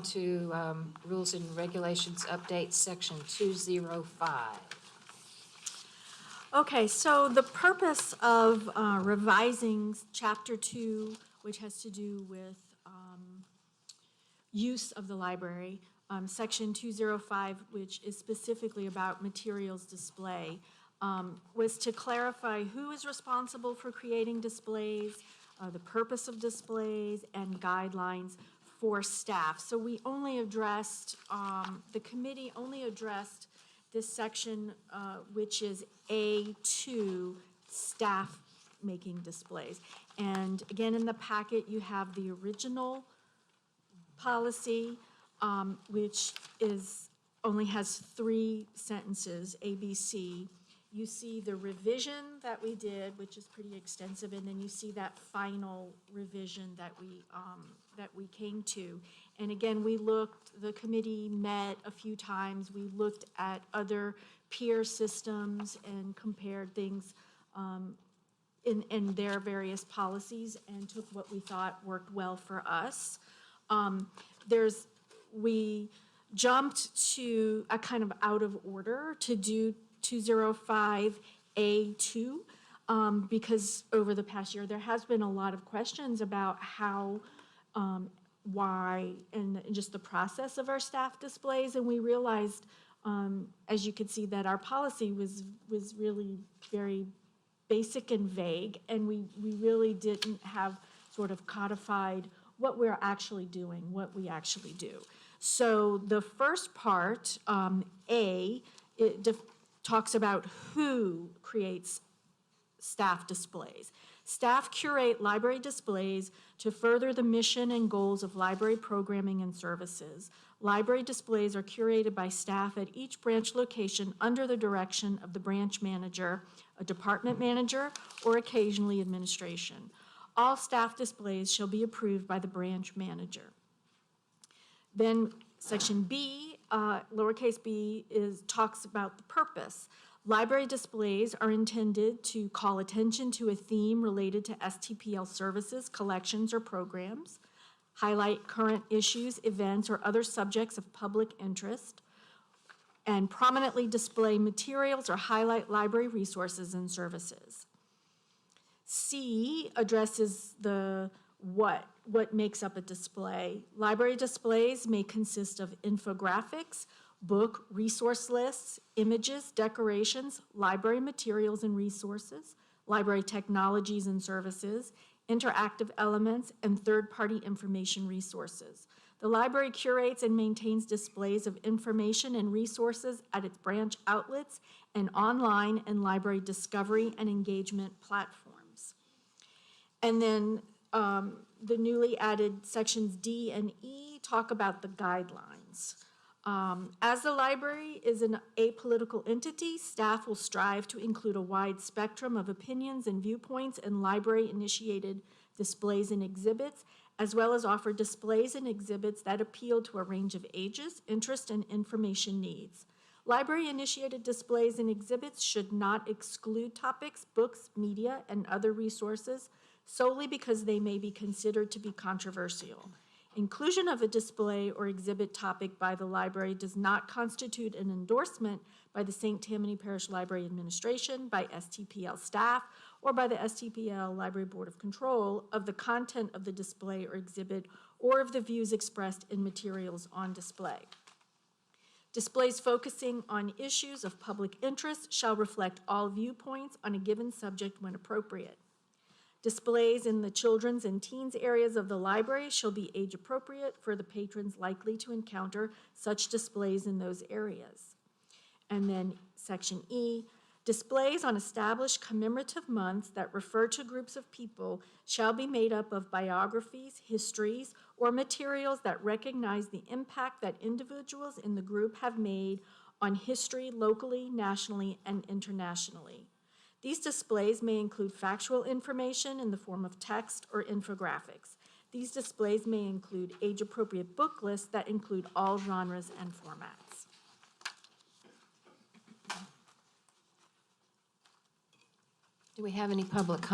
to Rules and Regulations Update, Section 205. Okay, so the purpose of revising Chapter 2, which has to do with use of the library, Section 205, which is specifically about materials display, was to clarify who is responsible for creating displays, the purpose of displays, and guidelines for staff. So we only addressed, the committee only addressed this section, which is A2, staff making displays. And again, in the packet, you have the original policy, which only has 3 sentences, A, B, C. You see the revision that we did, which is pretty extensive, and then you see that final revision that we came to. And again, the committee met a few times. We looked at other peer systems and compared things in their various policies and took what we thought worked well for us. We jumped to a kind of out of order to do 205A2 because over the past year there has been a lot of questions about how, why, and just the process of our staff displays, and we realized, as you could see, that our policy was really very basic and vague, and we really didn't have sort of codified what we're actually doing, what we actually do. So the first part, A, talks about who creates staff displays. Staff curate library displays to further the mission and goals of library programming and services. Library displays are curated by staff at each branch location under the direction of the branch manager, a department manager, or occasionally administration. All staff displays shall be approved by the branch manager. Then section B, lowercase b, talks about the purpose. Library displays are intended to call attention to a theme related to STPL services, collections, or programs, highlight current issues, events, or other subjects of public interest, and prominently display materials or highlight library resources and services. C addresses the what makes up a display. Library displays may consist of infographics, book resource lists, images, decorations, library materials and resources, library technologies and services, interactive elements, and third-party information resources. The library curates and maintains displays of information and resources at its branch outlets and online and library discovery and engagement platforms. And then the newly added sections D and E talk about the guidelines. As the library is an apolitical entity, staff will strive to include a wide spectrum of opinions and viewpoints in library-initiated displays and exhibits, as well as offer displays and exhibits that appeal to a range of ages, interest, and information needs. Library-initiated displays and exhibits should not exclude topics, books, media, and other resources solely because they may be considered to be controversial. Inclusion of a display or exhibit topic by the library does not constitute an endorsement by the St. Tammany Parish Library Administration, by STPL staff, or by the STPL Library Board of Control of the content of the display or exhibit or of the views expressed in materials on display. Displays focusing on issues of public interest shall reflect all viewpoints on a given subject when appropriate. Displays in the children's and teens areas of the library shall be age appropriate for the patrons likely to encounter such displays in those areas. And then section E, displays on established commemorative months that refer to groups of people shall be made up of biographies, histories, or materials that recognize the impact that individuals in the group have made on history locally, nationally, and internationally. These displays may include factual information in the form of text or infographics. These displays may include age-appropriate book lists that include all genres and formats. Do we have any public comment?